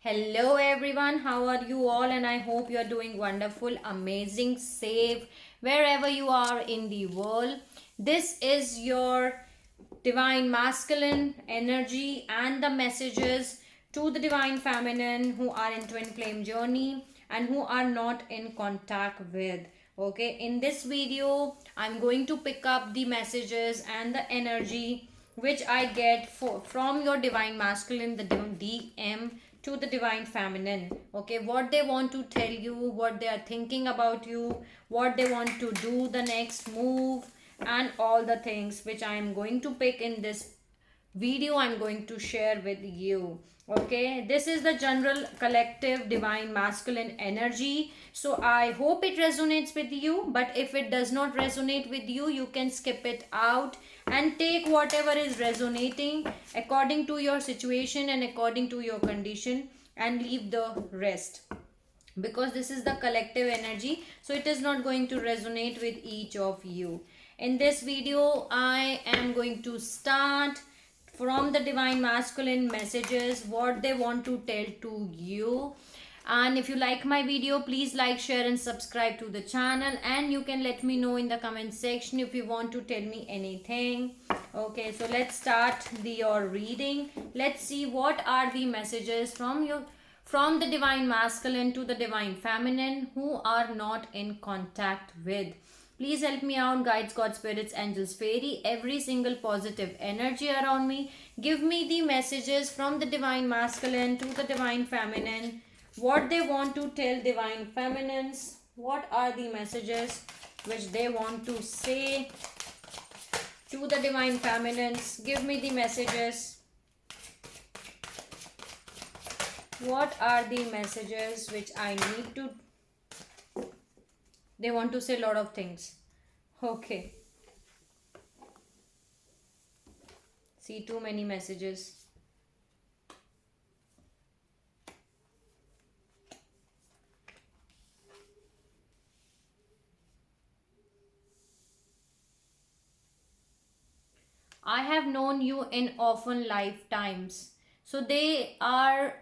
Hello everyone, how are you all? And I hope you are doing wonderful, amazing, safe wherever you are in the world. This is your divine masculine energy and the messages to the divine feminine who are in twin flame journey and who are not in contact with. Okay, in this video, I'm going to pick up the messages and the energy which I get from your divine masculine, the DM to the divine feminine. Okay, what they want to tell you, what they are thinking about you, what they want to do, the next move, and all the things which I am going to pick in this video I'm going to share with you. Okay, this is the general collective divine masculine energy, so I hope it resonates with you, but if it does not resonate with you, you can skip it out and take whatever is resonating according to your situation and according to your condition and leave the rest, because this is the collective energy, so it is not going to resonate with each of you. In this video I am going to start from the divine masculine messages, what they want to tell to you. And if you like my video, please like, share and subscribe to the channel, and you can let me know in the comment section if you want to tell me anything. Okay, so let's start your reading. Let's see what are the messages from the divine masculine to the divine feminine who are not in contact with. Please help me out, guides, God, spirits, angels, fairy, every single positive energy around me. Give me the messages from the divine masculine to the divine feminine. What they want to tell divine feminines. What are the messages which they want to say to the divine feminines? Give me the messages. What are the messages which I need to... They want to say a lot of things. Okay. See, too many messages. I have known you in often lifetimes. So they are,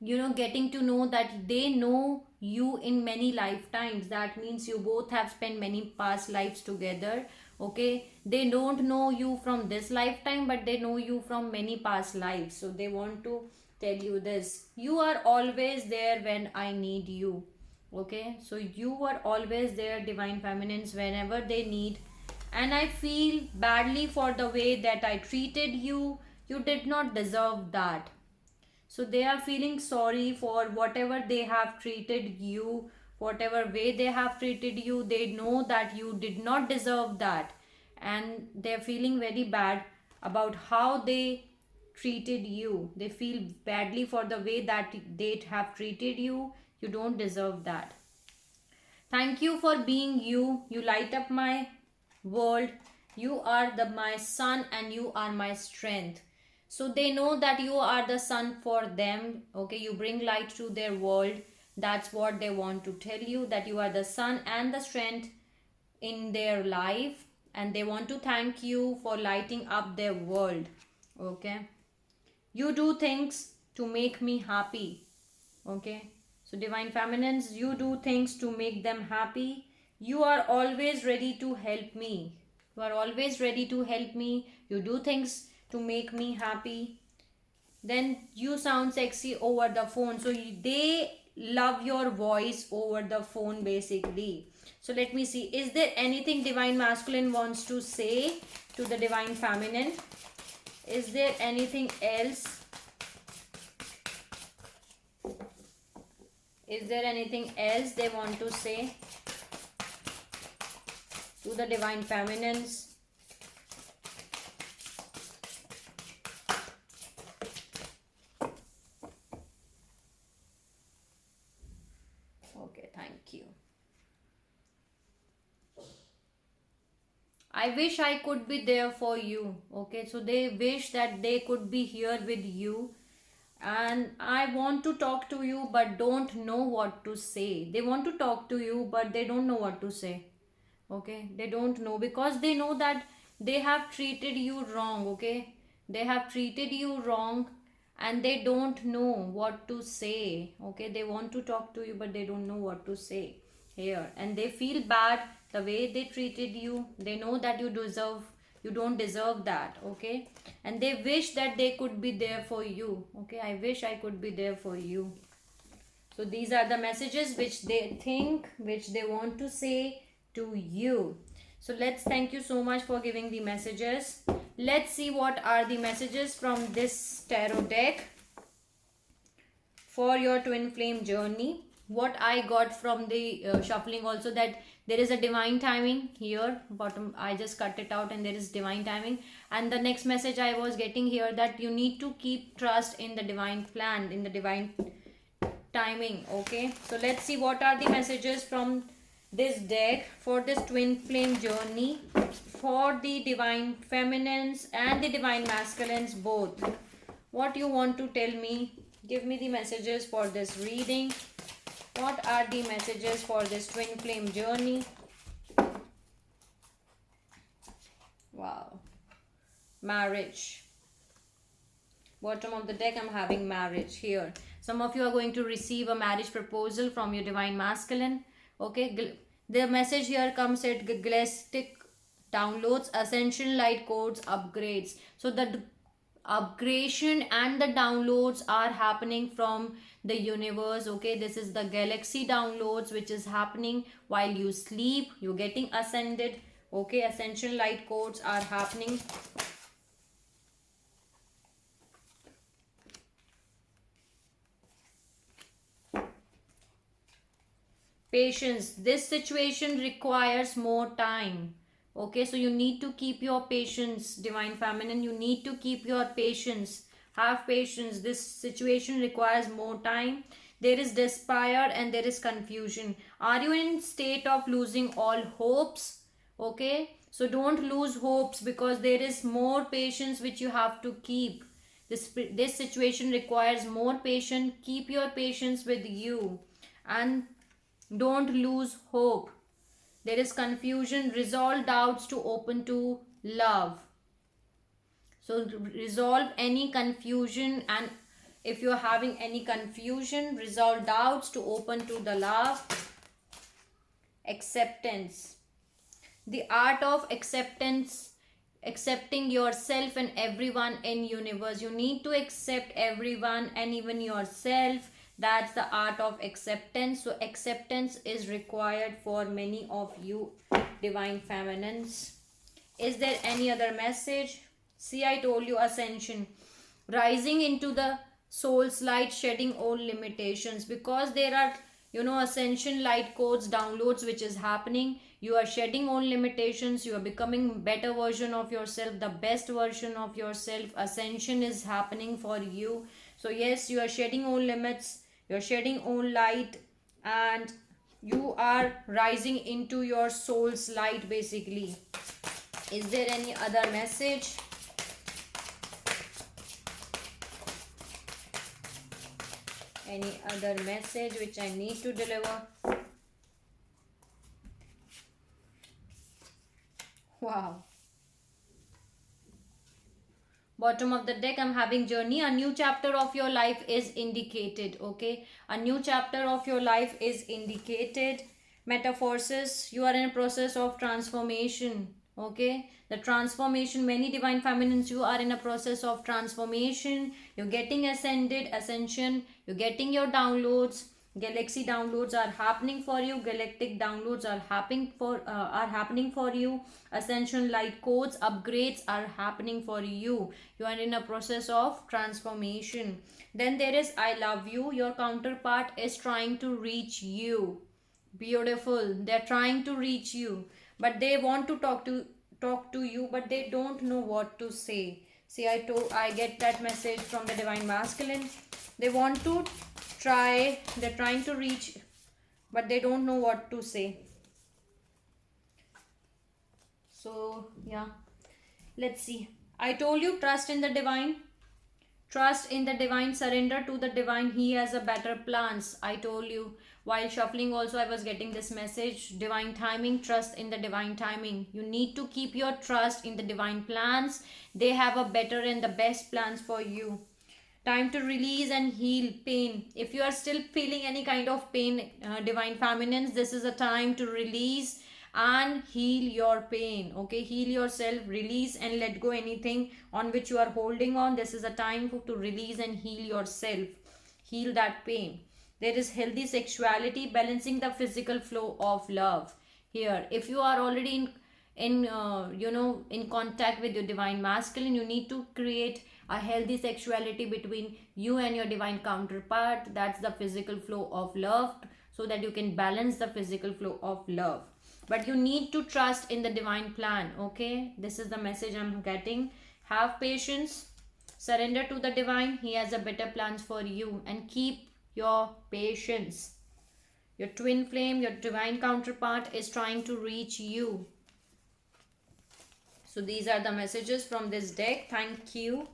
getting to know that they know you in many lifetimes. That means you both have spent many past lives together. Okay, they don't know you from this lifetime, but they know you from many past lives. So they want to tell you this: you are always there when I need you. Okay, so you are always there, divine feminines, whenever they need. And I feel badly for the way that I treated you. You did not deserve that. So they are feeling sorry for whatever they have treated you, whatever way they have treated you. They know that you did not deserve that, and they're feeling very bad about how they treated you. They feel badly for the way that they have treated you. You don't deserve that. Thank you for being you. You light up my world. You are my sun and you are my strength. So they know that you are the sun for them. Okay, you bring light to their world. That's what they want to tell you, that you are the sun and the strength in their life, and they want to thank you for lighting up their world. Okay, you do things to make me happy. Okay, so divine feminines, you do things to make them happy. You are always ready to help me. You are always ready to help me. You do things to make me happy. Then you sound sexy over the phone. So they love your voice over the phone basically. So let me see, is there anything divine masculine wants to say to the divine feminine? Is there anything else? Is there anything else they want to say to the divine feminines? Okay, thank you. I wish I could be there for you. Okay, so they wish that they could be here with you, and I want to talk to you but don't know what to say. They want to talk to you but they don't know what to say. Okay, they don't know, because they know that they have treated you wrong. Okay, they have treated you wrong, and they don't know what to say. Okay, they want to talk to you, but they don't know what to say here, and they feel bad the way they treated you. They know that you don't deserve that. Okay, and they wish that they could be there for you. Okay, I wish I could be there for you. So these are the messages which they think, which they want to say to you. So let's thank you so much for giving the messages. Let's see what are the messages from this tarot deck for your twin flame journey. What I got from the shuffling also, that there is a divine timing here bottom. I just cut it out and there is divine timing. And the next message I was getting here, that you need to keep trust in the divine plan, in the divine timing. Okay, so let's see what are the messages from this deck for this twin flame journey for the divine feminines and the divine masculines both. What you want to tell me? Give me the messages for this reading. What are the messages for this twin flame journey? Wow. Marriage. Bottom of the deck, I'm having marriage here. Some of you are going to receive a marriage proposal from your divine masculine. Okay, the message here comes at galactic downloads, ascension light codes, upgrades. So the upgradation and the downloads are happening from the universe. Okay, this is the galaxy downloads which is happening while you sleep. You're getting ascended. Okay, ascension light codes are happening. Patience. This situation requires more time. Okay, so you need to keep your patience, divine feminine. You need to keep your patience. Have patience. This situation requires more time. There is despair and there is confusion. Are you in state of losing all hopes? Okay, so don't lose hopes, because there is more patience which you have to keep. This situation requires more patience. Keep your patience with you and don't lose hope. There is confusion. Resolve doubts to open to love. So resolve any confusion, and if you're having any confusion, resolve doubts to open to the love. Acceptance. The art of acceptance. Accepting yourself and everyone in universe. You need to accept everyone and even yourself. That's the art of acceptance. So acceptance is required for many of you divine feminines. Is there any other message? See, I told you ascension. Rising into the soul's light, shedding all limitations, because there are, ascension light codes, downloads which is happening. You are shedding all limitations. You are becoming better version of yourself, the best version of yourself. Ascension is happening for you. So yes, you are shedding all limits. You're shedding all light, and you are rising into your soul's light basically. Is there any other message? Any other message which I need to deliver? Wow. Bottom of the deck, I'm having journey. A new chapter of your life is indicated. Okay, a new chapter of your life is indicated. Metaphorsis. You are in a process of transformation. Okay, the transformation. Many divine feminines, you are in a process of transformation. You're getting ascension. You're getting your downloads. Galaxy downloads are happening for you. Galactic downloads are happening for you. Ascension light codes, upgrades are happening for you. You are in a process of transformation. Then there is I love you. Your counterpart is trying to reach you. Beautiful. They're trying to reach you, but they want to talk to you, but they don't know what to say. See, I get that message from the divine masculine. They want to they're trying to reach, but they don't know what to say. So yeah, let's see. I told you, trust in the divine. Trust in the divine, surrender to the divine. He has a better plans. I told you while shuffling also, I was getting this message. Divine timing, trust in the divine timing. You need to keep your trust in the divine plans. They have a better and the best plans for you. Time to release and heal pain. If you are still feeling any kind of pain, divine feminines, this is a time to release and heal your pain. Okay, heal yourself, release and let go anything on which you are holding on. This is a time to release and heal yourself, heal that pain. There is healthy sexuality, balancing the physical flow of love here. If you are already in contact with your divine masculine, you need to create a healthy sexuality between you and your divine counterpart. That's the physical flow of love, so that you can balance the physical flow of love. But you need to trust in the divine plan. Okay, this is the message I'm getting. Have patience, surrender to the divine. He has a better plans for you, and keep your patience. Your twin flame, your divine counterpart, is trying to reach you. So these are the messages from this deck. Thank you.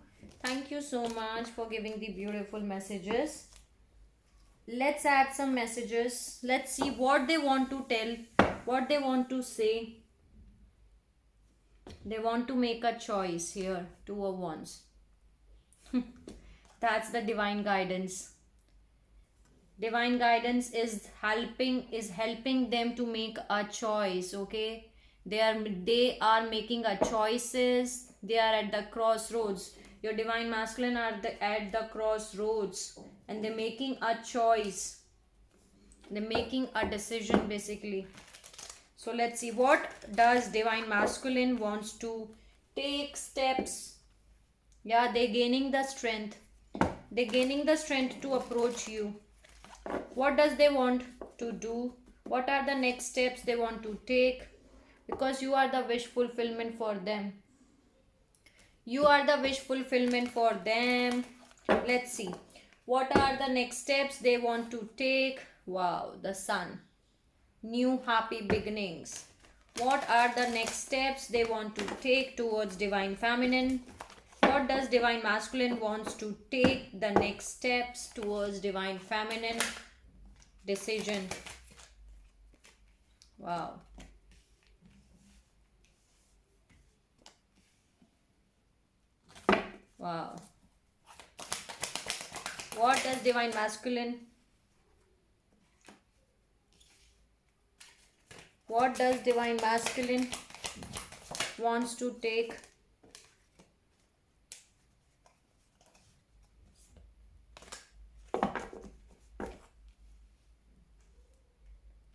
Thank you so much for giving the beautiful messages. Let's add some messages. Let's see what they want to tell, what they want to say. They want to make a choice here. Two of Wands. That's the divine guidance. Divine guidance is helping them to make a choice. Okay, they are making a choices. They are at the crossroads. Your divine masculine are at the crossroads, and they're making a choice. They're making a decision basically. So let's see, what does divine masculine wants to take steps. Yeah, they're gaining the strength. They're gaining the strength to approach you. What does they want to do? What are the next steps they want to take? Because you are the wish fulfillment for them. You are the wish fulfillment for them. Let's see. What are the next steps they want to take? Wow, the sun. New happy beginnings. What are the next steps they want to take towards divine feminine? What does divine masculine wants to take the next steps towards divine feminine? Decision. Wow. Wow. What does divine masculine? What does divine masculine wants to take?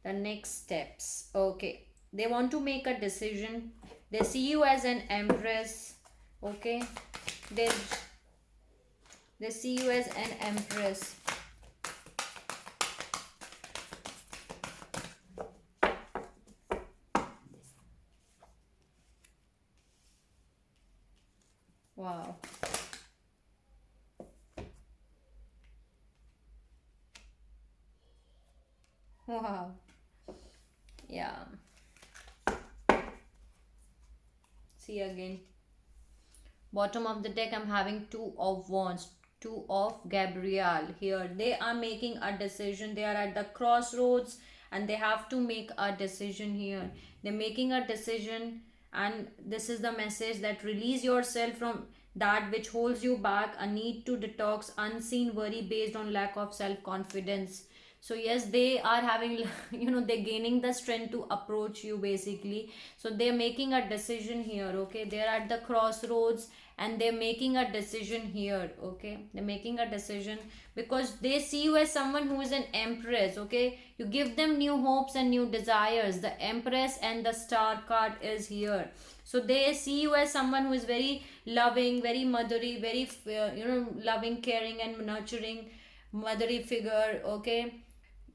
The next steps. Okay, they want to make a decision. They see you as an empress. Okay, they see you as an empress. Wow. Wow. Yeah. See again. Bottom of the deck, I'm having Two of Wands, Two of Gabriel here. They are making a decision. They are at the crossroads and they have to make a decision here. They're making a decision, and this is the message that release yourself from that which holds you back. A need to detox unseen worry based on lack of self-confidence. So yes, they are having they're gaining the strength to approach you basically. So they're making a decision here. Okay, they're at the crossroads and they're making a decision here. Okay, they're making a decision because they see you as someone who is an empress. Okay, you give them new hopes and new desires. The empress and the star card is here. So they see you as someone who is very loving, very motherly, very loving, caring and nurturing motherly figure. Okay,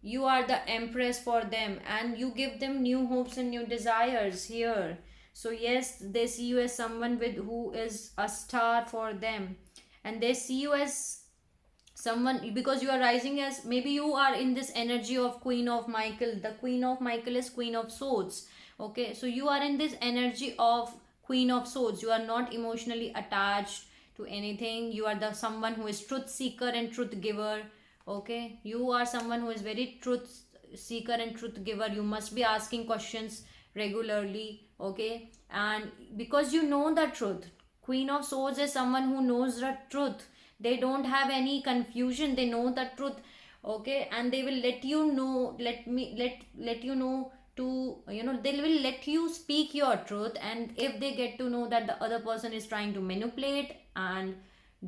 you are the empress for them and you give them new hopes and new desires here. So yes, they see you as someone with who is a star for them, and they see you as someone because you are rising as, maybe you are in this energy of Queen of Michael. The Queen of Michael is Queen of Swords. Okay, so you are in this energy of Queen of Swords. You are not emotionally attached to anything. You are the someone who is truth seeker and truth giver. Okay, you are someone who is very truth seeker and truth giver. You must be asking questions regularly. Okay, and because you know the truth. Queen of Swords is someone who knows the truth. They don't have any confusion, they know the truth. Okay, and they will let you know, let you know to, they will let you speak your truth. And if they get to know that the other person is trying to manipulate and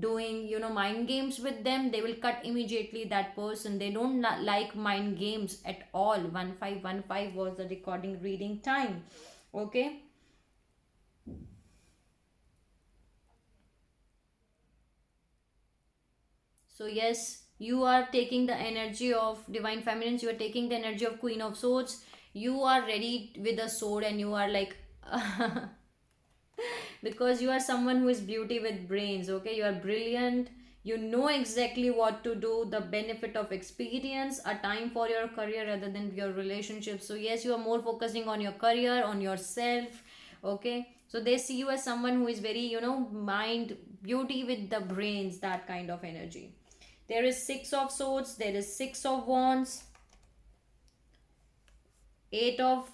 doing, mind games with them, they will cut immediately that person. They don't like mind games at all. 1515 was the recording reading time. Okay. So yes, you are taking the energy of divine feminines, you are taking the energy of Queen of Swords. You are ready with a sword, and you are like because you are someone who is beauty with brains. Okay, you are brilliant, you know exactly what to do, the benefit of experience, a time for your career rather than your relationship. So yes, you are more focusing on your career, on yourself. Okay, so they see you as someone who is very, mind, beauty with the brains, that kind of energy. There is Six of Swords, there is Six of Wands, eight of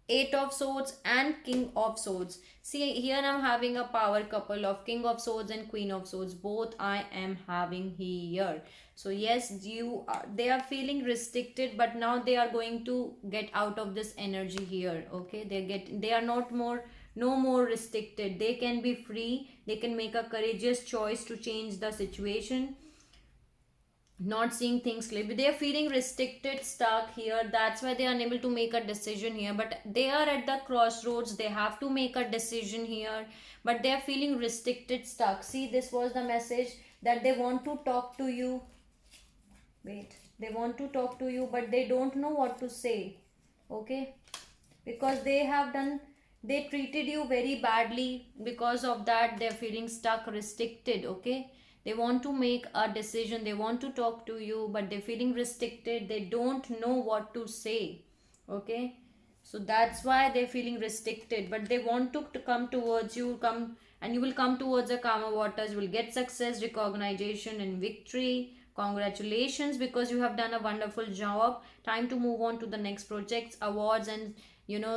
Eight of Swords, and King of Swords. See, here I'm having a power couple of King of Swords and Queen of Swords. Both I am having here. So yes, they are feeling restricted, but now they are going to get out of this energy here. Okay, they are not more, no more restricted. They can be free. They can make a courageous choice to change the situation, not seeing things clearly. They are feeling restricted, stuck here. That's why they are unable to make a decision here. But they are at the crossroads. They have to make a decision here. But they are feeling restricted, stuck. See, this was the message that they want to talk to you. Wait, they want to talk to you, but they don't know what to say. Okay, because they treated you very badly. Because of that, they're feeling stuck, restricted. Okay, they want to make a decision, they want to talk to you, but they're feeling restricted, they don't know what to say. Okay, so that's why they're feeling restricted, but they want to come towards you, come, and you will come towards the calmer waters. You will get success, recognition, and victory. Congratulations, because you have done a wonderful job. Time to move on to the next projects, awards, and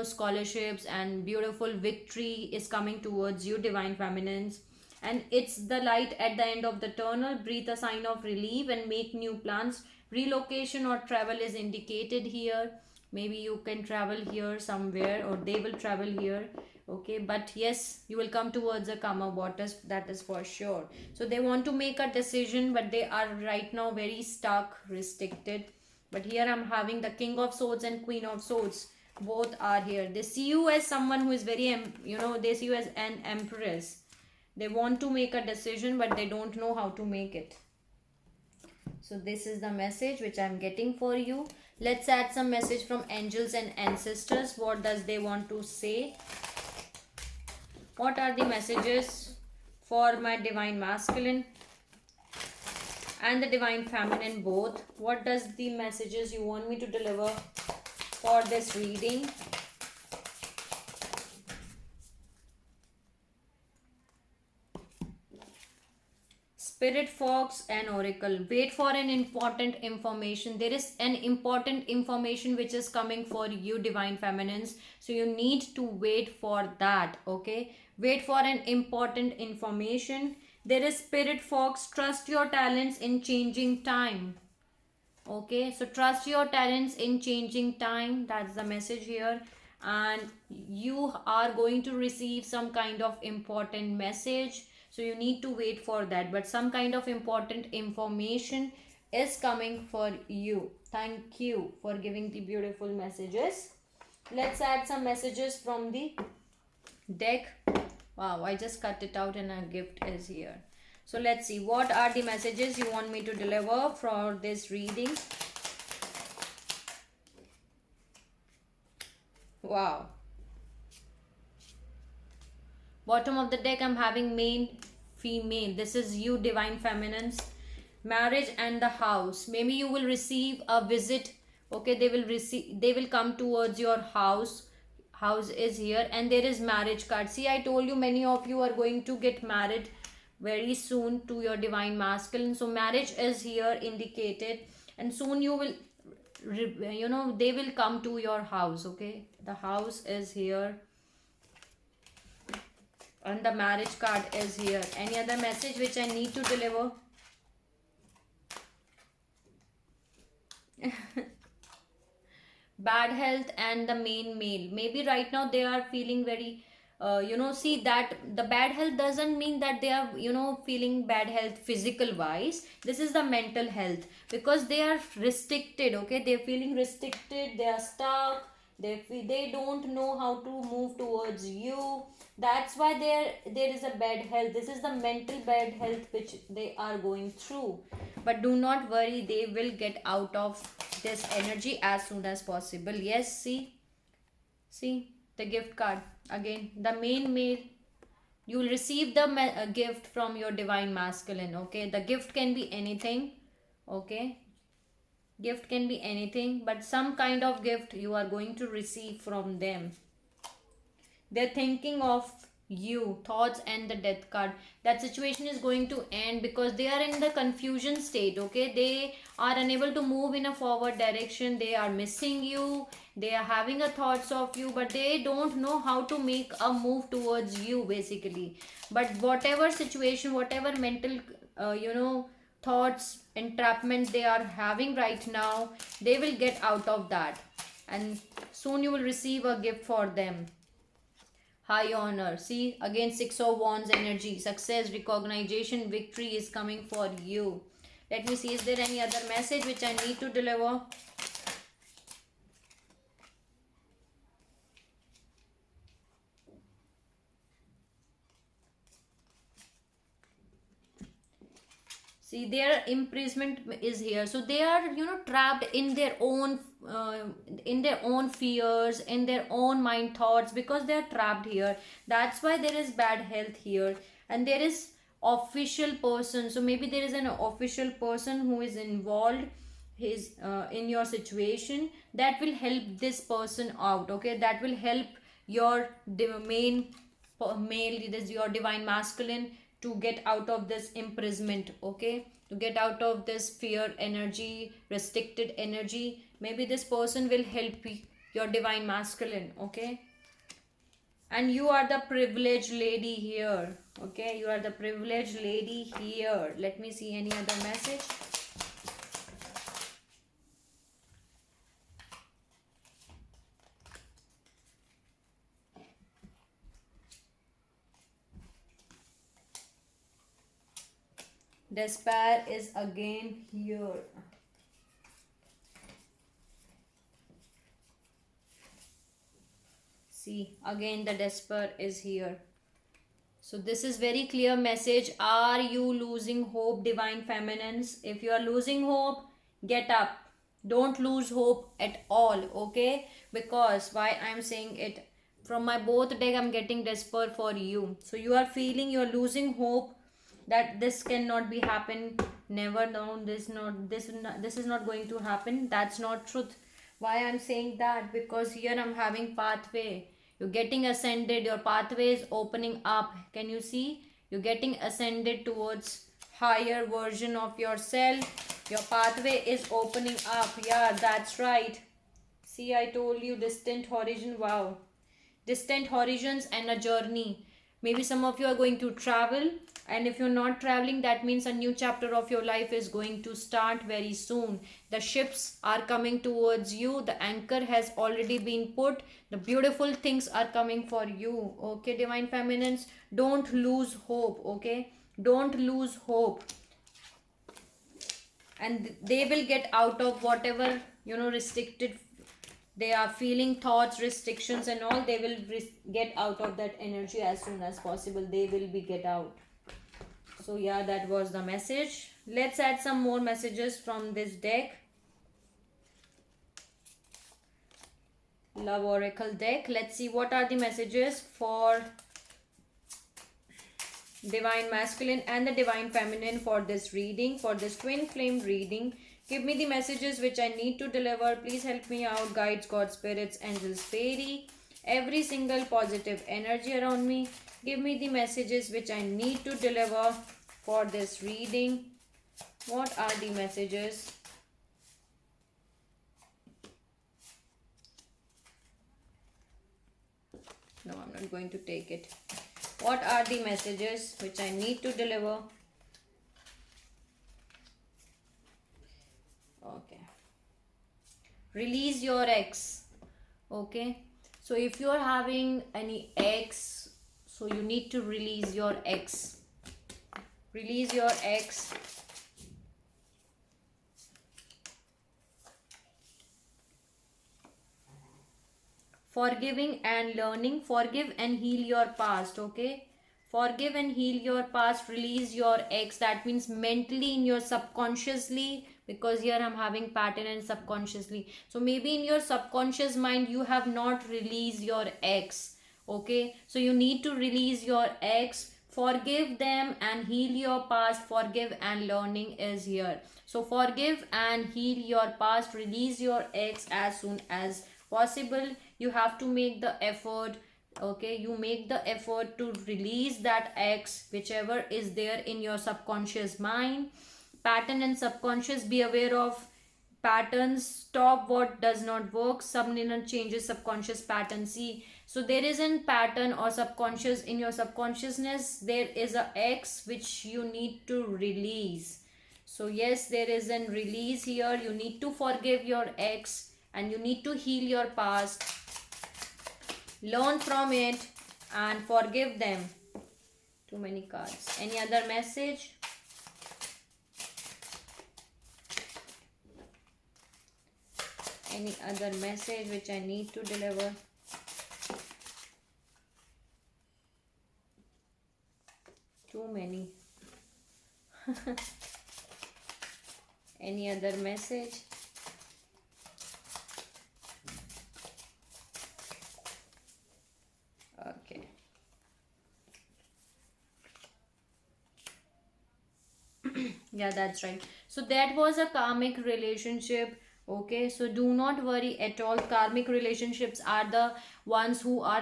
scholarships, and beautiful victory is coming towards you, divine feminines. And it's the light at the end of the tunnel. Breathe a sign of relief and make new plans. Relocation or travel is indicated here. Maybe you can travel here somewhere, or they will travel here. Okay, but yes, you will come towards the calmer waters, that is for sure. So they want to make a decision, but they are right now very stuck, restricted. But here I'm having the King of Swords and Queen of Swords. Both are here. They see you as someone who is very, they see you as an empress. They want to make a decision, but they don't know how to make it. So this is the message which I'm getting for you. Let's add some message from angels and ancestors. What does they want to say? What are the messages for my divine masculine and the divine feminine both? What does the messages you want me to deliver for this reading? Spirit, Fox, and Oracle. Wait for an important information. There is an important information which is coming for you, divine feminines. So you need to wait for that. Okay, wait for an important information. There is Spirit, Fox. Trust your talents in changing time. Okay, so trust your talents in changing time. That's the message here. And you are going to receive some kind of important message, so you need to wait for that. But some kind of important information is coming for you. Thank you for giving the beautiful messages. Let's add some messages from the deck. Wow, I just cut it out and a gift is here. So let's see, what are the messages you want me to deliver for this reading? Wow. Bottom of the deck, I'm having male, female. This is you, divine feminines. Marriage and the house. Maybe you will receive a visit. Okay, they will come towards your house. House is here, and there is marriage card. See, I told you many of you are going to get married very soon to your divine masculine. So marriage is here indicated, and soon you will, they will come to your house. Okay, the house is here. And the marriage card is here. Any other message which I need to deliver? Bad health and the main male. Maybe right now they are feeling very, see that the bad health doesn't mean that they are, feeling bad health physical wise. This is the mental health, because they are restricted, okay? They're feeling restricted, they are stuck, they don't know how to move towards you. That's why there is a bad health. This is the mental bad health which they are going through. But do not worry, they will get out of this energy as soon as possible. Yes, see the gift card again, the main male. You will receive the gift from your divine masculine, okay? The gift can be anything, okay? Gift can be anything, but some kind of gift you are going to receive from them. They're thinking of you. Thoughts and the death card. That situation is going to end because they are in the confusion state, okay? They are unable to move in a forward direction. They are missing you. They are having a thoughts of you, but they don't know how to make a move towards you, basically. But whatever situation, whatever mental thoughts, entrapment they are having right now, they will get out of that, and soon you will receive a gift for them. High honor. See, again, Six of Wands energy. Success, recognition, victory is coming for you. Let me see, is there any other message which I need to deliver? See, their imprisonment is here. So they are, trapped in their own fears, in their own mind thoughts, because they are trapped here. That's why there is bad health here. And there is official person. So maybe there is an official person who is involved his in your situation, that will help this person out, okay? That will help your main male, this is your divine masculine, to get out of this imprisonment, okay? To get out of this fear energy, restricted energy. Maybe this person will help your divine masculine, okay? And you are the privileged lady here, okay? You are the privileged lady here. Let me see any other message. Despair is again here. See, again the despair is here. So this is very clear message. Are you losing hope, divine feminines? If you are losing hope, get up. Don't lose hope at all, okay? Because why I'm saying it, from my both deck I'm getting despair for you. So you are feeling you're losing hope, that this cannot be happen, never known, this is not going to happen. That's not truth. Why I'm saying that, because here I'm having pathway. You're getting ascended, your pathway is opening up. Can you see? You're getting ascended towards higher version of yourself. Your pathway is opening up. Yeah, that's right. See, I told you, distant horizon. Wow, distant horizons and a journey. Maybe some of you are going to travel, and if you're not traveling, that means a new chapter of your life is going to start very soon. The ships are coming towards you, the anchor has already been put, the beautiful things are coming for you, okay, divine feminines? Don't lose hope, okay? Don't lose hope. And they will get out of whatever, restricted they are feeling, thoughts, restrictions and all. They will get out of that energy as soon as possible. They will be get out. So yeah, that was the message. Let's add some more messages from this deck. Love Oracle deck. Let's see what are the messages for divine masculine and the divine feminine for this reading, for this twin flame reading. Give me the messages which I need to deliver. Please help me out, guides, God, spirits, angels, fairy, every single positive energy around me. Give me the messages which I need to deliver for this reading. What are the messages? No, I'm not going to take it. What are the messages which I need to deliver? Okay. Release your ex. Okay. So if you are having any ex, so you need to release your ex. Release your ex. Forgiving and learning. Forgive and heal your past. Okay. Forgive and heal your past. Release your ex. That means mentally in your subconsciously, because here I'm having pattern and subconsciously. So maybe in your subconscious mind you have not released your ex. Okay. So you need to release your ex. Forgive them and heal your past. Forgive and learning is here. So forgive and heal your past. Release your ex as soon as possible. You have to make the effort. Okay, you make the effort to release that ex whichever is there in your subconscious mind. Pattern and subconscious, be aware of patterns. Stop what does not work. Subliminal changes subconscious pattern. See, so there is a pattern or subconscious in your subconsciousness. There is a ex which you need to release. So yes, there is a release here. You need to forgive your ex and you need to heal your past. Learn from it and forgive them. Too many cards. Any other message? Any other message which I need to deliver? Too many. Any other message? Okay. Yeah, that's right. So that was a karmic relationship. Okay, so do not worry at all. Karmic relationships are the ones who are,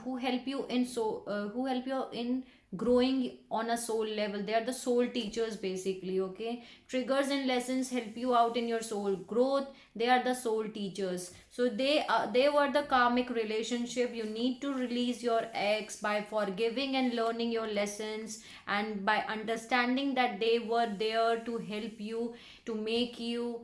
who help you in, who help you in growing on a soul level. They are the soul teachers basically. Okay, triggers and lessons help you out in your soul growth. They are the soul teachers. So they were the karmic relationship. You need to release your ex by forgiving and learning your lessons, and by understanding that they were there to help you, to make you,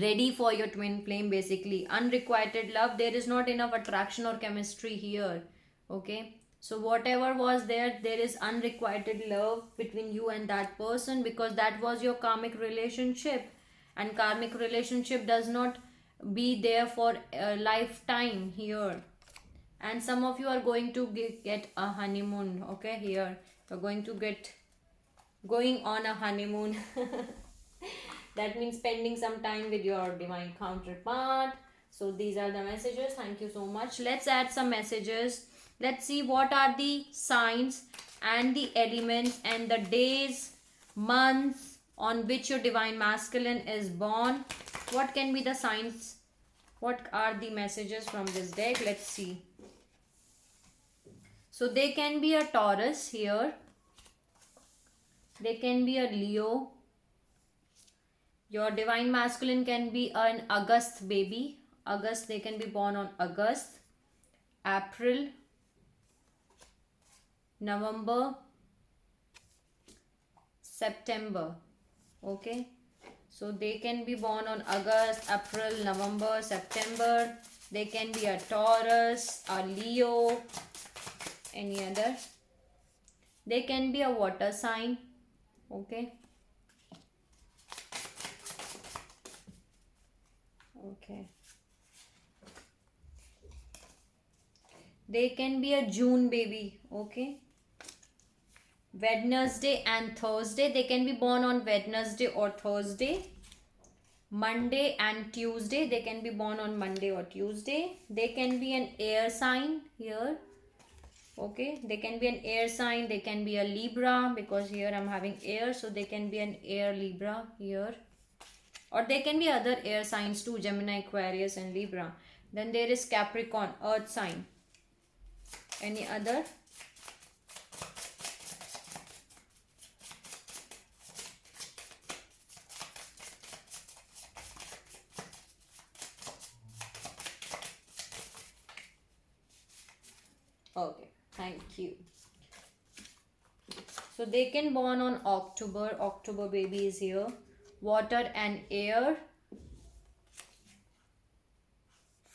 ready for your twin flame. Basically unrequited love. There is not enough attraction or chemistry here. Okay, so whatever was there, there is unrequited love between you and that person, because that was your karmic relationship. And karmic relationship does not be there for a lifetime here. And some of you are going to get a honeymoon. Okay, here you're going to get going on a honeymoon. That means spending some time with your divine counterpart. So these are the messages. Thank you so much. Let's add some messages. Let's see what are the signs and the elements and the days, months on which your divine masculine is born. What can be the signs? What are the messages from this deck? Let's see. So they can be a Taurus here. They can be a Leo. Your divine masculine can be an August baby. August, they can be born on August, April, November, September. Okay. So they can be born on August, April, November, September. They can be a Taurus, a Leo, any other. They can be a water sign. Okay. Okay. They can be a June baby. Okay. Wednesday and Thursday. They can be born on Wednesday or Thursday. Monday and Tuesday. They can be born on Monday or Tuesday. They can be an air sign here. Okay, they can be an air sign. They can be a Libra, because here I'm having air, so they can be an air Libra here. Or they can be other air signs too, Gemini, Aquarius and Libra. Then there is Capricorn, earth sign. Any other? Okay. Thank you. So they can born on October baby is here. Water and air,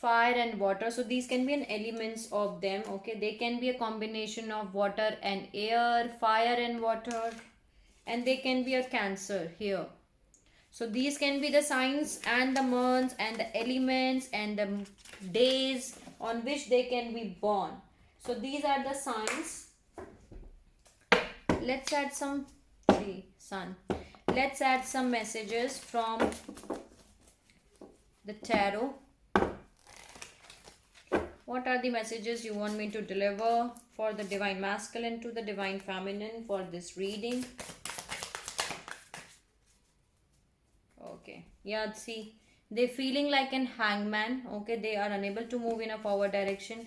fire and water. So these can be an elements of them. Okay, they can be a combination of water and air, fire and water, and they can be a Cancer here. So these can be the signs and the months and the elements and the days on which they can be born. So these are the signs. Let's add some sun. Let's add some messages from the tarot. What are the messages you want me to deliver for the divine masculine to the divine feminine for this reading? Okay, yeah, see, they're feeling like an hangman. Okay, they are unable to move in a forward direction.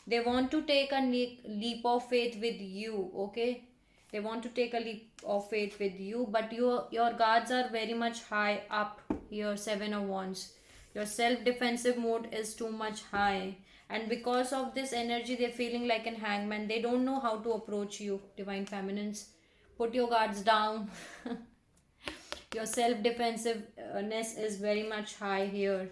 They want to take a leap of faith with you. Okay, they want to take a leap of faith with you, but your guards are very much high up here. 7 of Wands. Your self-defensive mode is too much high, and because of this energy, they're feeling like an hangman. They don't know how to approach you, divine feminines. Put your guards down. Your self-defensiveness is very much high here.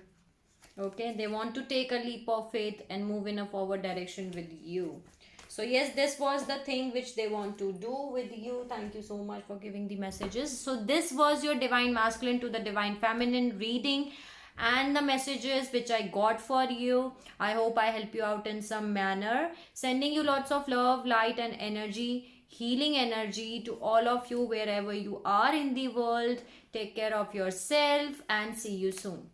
Okay, they want to take a leap of faith and move in a forward direction with you. So yes, this was the thing which they want to do with you. Thank you so much for giving the messages. So this was your divine masculine to the divine feminine reading and the messages which I got for you. I hope I help you out in some manner. Sending you lots of love, light and energy, healing energy to all of you wherever you are in the world. Take care of yourself and see you soon.